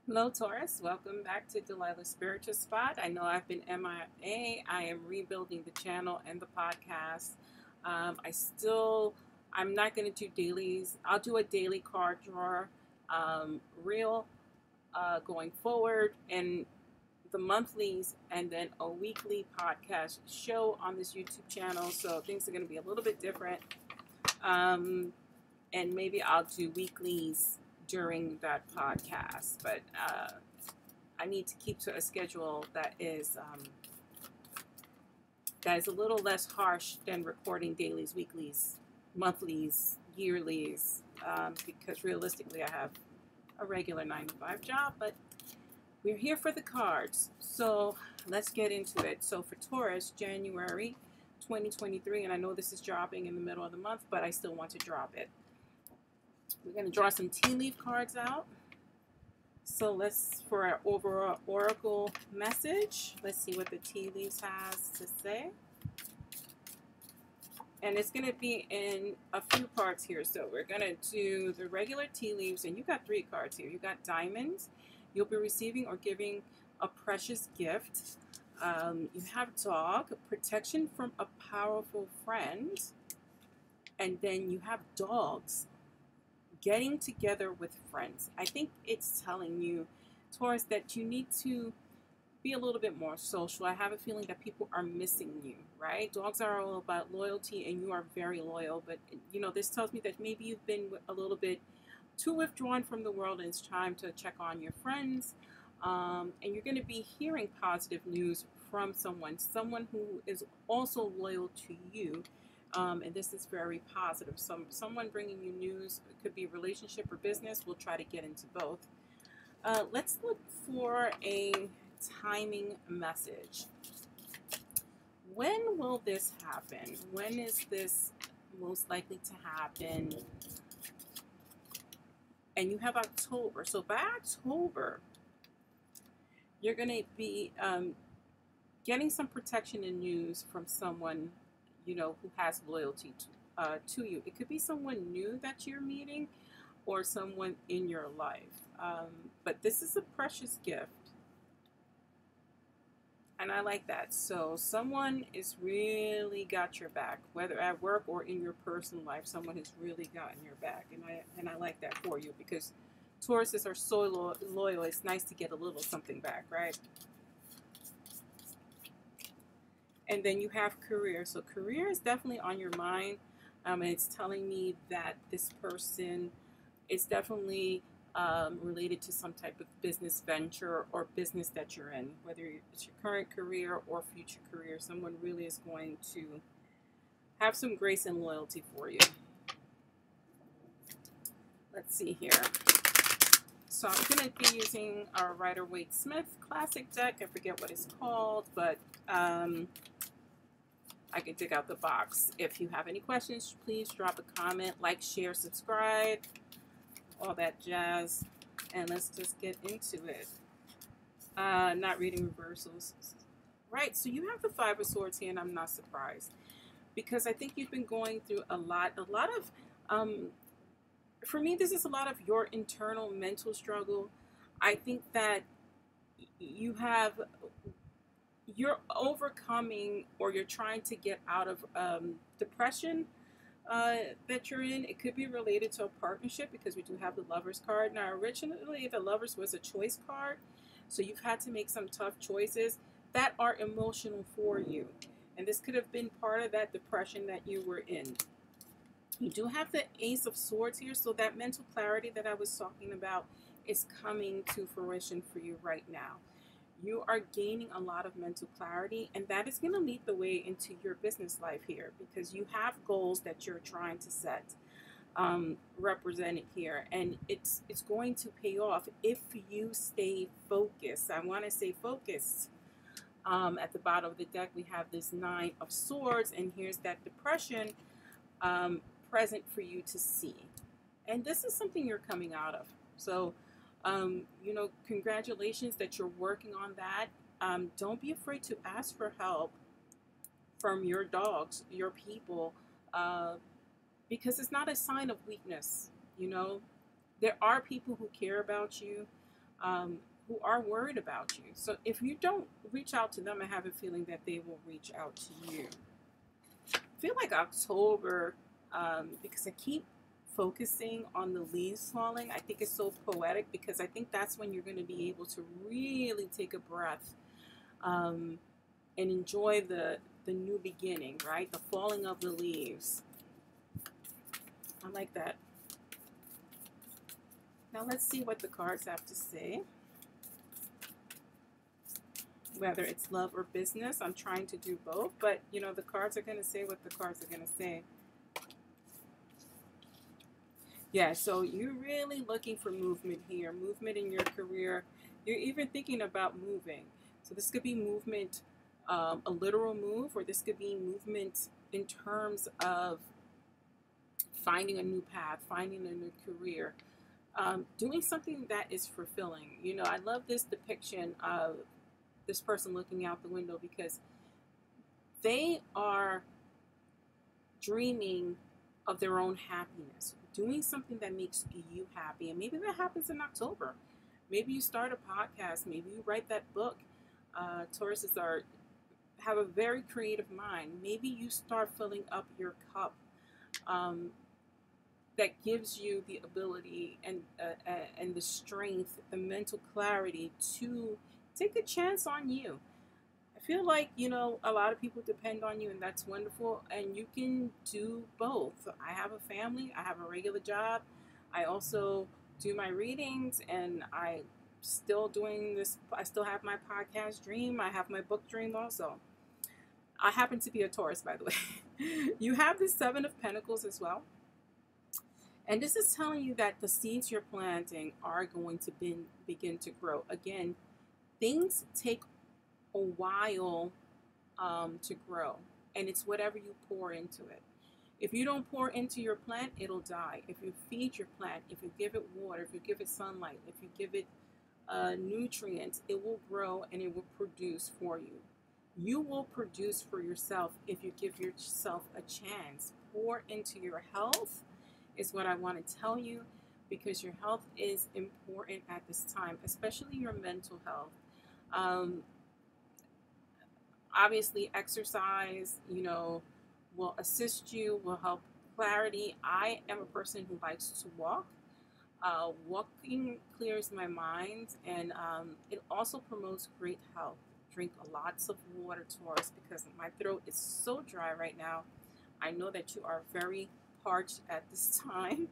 Hello, Taurus. Welcome back to Delilahs Spiritual Spot. I know I've been MIA. I am rebuilding the channel and the podcast. I'm not going to do dailies. I'll do a daily card drawer reel going forward, and the monthlies, and then a weekly podcast show on this YouTube channel. So things are going to be a little bit different. Um, and maybe I'll do weeklies during that podcast. But I need to keep to a schedule that is a little less harsh than recording dailies, weeklies, monthlies, yearlies, because realistically, I have a regular 9 to 5 job, but we're here for the cards. So let's get into it. So for Taurus, January 2023, and I know this is dropping in the middle of the month, but I still want to drop it. We're going to draw some tea leaf cards out. So for our overall oracle message, let's see what the tea leaves has to say. And it's going to be in a few parts here. So we're going to do the regular tea leaves, and you got 3 cards here. You got diamonds. You'll be receiving or giving a precious gift. You have dog, protection from a powerful friend. And then you have dogs, getting together with friends. I think it's telling you, Taurus, that you need to be a little bit more social. I have a feeling that people are missing you, right? Dogs are all about loyalty, and you are very loyal. But, this tells me that maybe you've been a little bit too withdrawn from the world, and it's time to check on your friends. And you're going to be hearing positive news from someone who is also loyal to you. And this is very positive. Someone bringing you news. It could be relationship or business. We'll try to get into both. Let's look for a timing message. When will this happen? When is this most likely to happen? And you have October. So by October, you're going to be getting some protection and news from someone who has loyalty to you. It could be someone new that you're meeting, or someone in your life. But this is a precious gift, and I like that. So someone has really got your back, whether at work or in your personal life. Someone has really gotten your back, and I like that for you, because Tauruses are so loyal. It's nice to get a little something back, right? And then you have career. So career is definitely on your mind. And it's telling me that this person is definitely related to some type of business venture or business that you're in, whether it's your current career or future career. Someone really is going to have some grace and loyalty for you. Let's see here. So I'm going to be using our Rider-Waite-Smith classic deck. I forget what it's called, but I can dig out the box. If you have any questions, please drop a comment, like, share, subscribe, all that jazz. And let's just get into it. Not reading reversals. Right, so you have the Five of Swords here, and I'm not surprised, because I think you've been going through a lot of, for me, this is a lot of your internal mental struggle. I think that you're overcoming, or you're trying to get out of depression that you're in. It could be related to a partnership, because we do have the Lovers card. Now, originally, the Lovers was a choice card, so you've had to make some tough choices that are emotional for you. And this could have been part of that depression that you were in. You do have the Ace of Swords here, so that mental clarity that I was talking about is coming to fruition for you right now. You are gaining a lot of mental clarity, and that is going to lead the way into your business life here, because you have goals that you're trying to set represented here, and it's going to pay off if you stay focused. I want to say focused. At the bottom of the deck, we have this Nine of Swords, and here's that depression present for you to see. And this is something you're coming out of. So congratulations that you're working on that. Don't be afraid to ask for help from your dogs, your people, because it's not a sign of weakness. There are people who care about you. who are worried about you. So if you don't reach out to them, I have a feeling that they will reach out to you. I feel like October, because I keep focusing on the leaves falling, I think it's so poetic because I think that's when you're going to be able to really take a breath, and enjoy the new beginning, right? The falling of the leaves. I like that. Now let's see what the cards have to say. Whether it's love or business, I'm trying to do both, but you know, the cards are going to say what the cards are going to say. Yeah, so you're really looking for movement here, movement in your career. You're even thinking about moving. So this could be movement, a literal move, or this could be movement in terms of finding a new path, finding a new career, doing something that is fulfilling. You know, I love this depiction of this person looking out the window because they are dreaming of their own happiness, doing something that makes you happy. And maybe that happens in October. Maybe you start a podcast, maybe you write that book. Tauruses have a very creative mind. Maybe you start filling up your cup, that gives you the ability and the strength, the mental clarity to take a chance on you. I feel like, you know, a lot of people depend on you, and that's wonderful. And you can do both. I have a family, I have a regular job. I also do my readings, and I still doing this. I still have my podcast dream. I have my book dream also. I happen to be a Taurus, by the way. You have the Seven of Pentacles as well. And this is telling you that the seeds you're planting are going to begin to grow. Again, things take a while to grow, and it's whatever you pour into it. If you don't pour into your plant, it'll die. If you feed your plant, if you give it water, if you give it sunlight, if you give it nutrients, it will grow and it will produce for you. You will produce for yourself if you give yourself a chance. Pour into your health is what I want to tell you, because your health is important at this time, especially your mental health. Obviously, exercise, you know, will assist you, will help clarity. I am a person who likes to walk. Walking clears my mind, and it also promotes great health. Drink lots of water, Taurus, because my throat is so dry right now. I know that you are very parched at this time.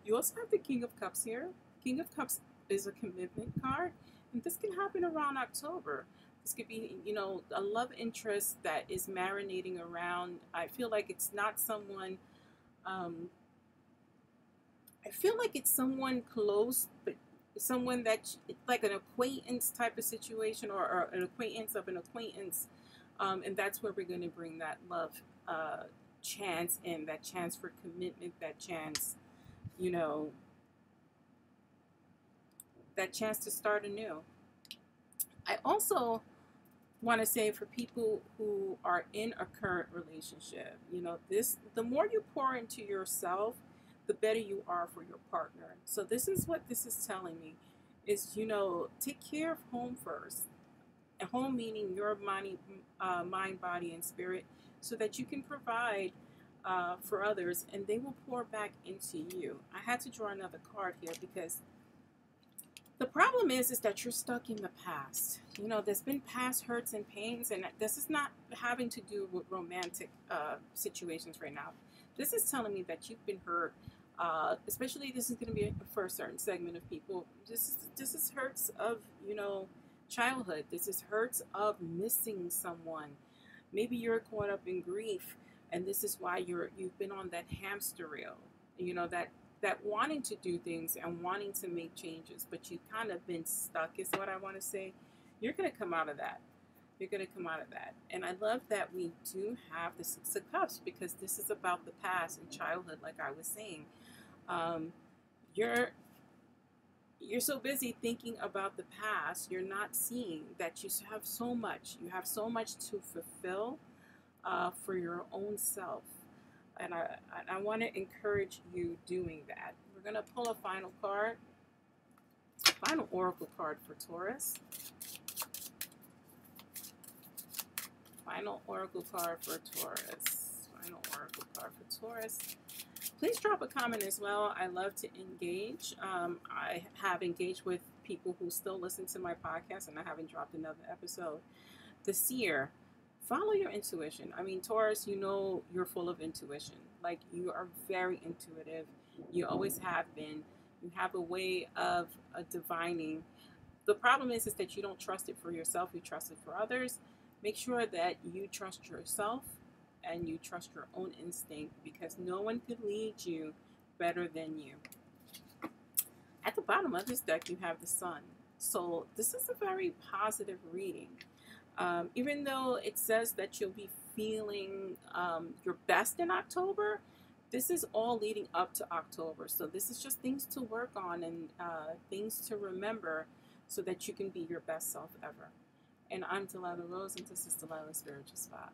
You also have the King of Cups here. King of Cups is a commitment card, and this can happen around October. This could be, you know, a love interest that is marinating around. I feel like it's not someone, I feel like it's someone close, but someone that, like an acquaintance type of situation, or an acquaintance of an acquaintance. And that's where we're going to bring that love chance in, that chance for commitment, that chance, you know, that chance to start anew. I also want to say, for people who are in a current relationship, you know, the more you pour into yourself, the better you are for your partner. So this is what this is telling me is, you know, take care of home first. And home meaning your mind, body, and spirit, so that you can provide for others, and they will pour back into you. I had to draw another card here because the problem is that you're stuck in the past. You know, there's been past hurts and pains, and this is not having to do with romantic situations right now. This is telling me that you've been hurt. Especially, this is going to be for a certain segment of people. This is hurts of, you know, childhood. This is hurts of missing someone. Maybe you're caught up in grief, and this is why you've been on that hamster wheel. You know, that wanting to do things and wanting to make changes, but you've kind of been stuck, is what I want to say. You're going to come out of that. You're going to come out of that. And I love that we do have the Six of Cups, because this is about the past and childhood, like I was saying. You're so busy thinking about the past, you're not seeing that you have so much. You have so much to fulfill for your own self. And I want to encourage you doing that. We're going to pull a final card. Final oracle card for Taurus. Final oracle card for Taurus. Final oracle card for Taurus. Please drop a comment as well. I love to engage. I have engaged with people who still listen to my podcast, and I haven't dropped another episode. The seer. Follow your intuition. I mean, Taurus, you know you're full of intuition. Like, you are very intuitive. You always have been. You have a way of divining. The problem is that you don't trust it for yourself. You trust it for others. Make sure that you trust yourself and you trust your own instinct, because no one could lead you better than you. At the bottom of this deck, you have the Sun. So this is a very positive reading. Even though it says that you'll be feeling your best in October, this is all leading up to October. So this is just things to work on and things to remember so that you can be your best self ever. And I'm Delilah Rose, and this is Delilah's Spiritual Spot.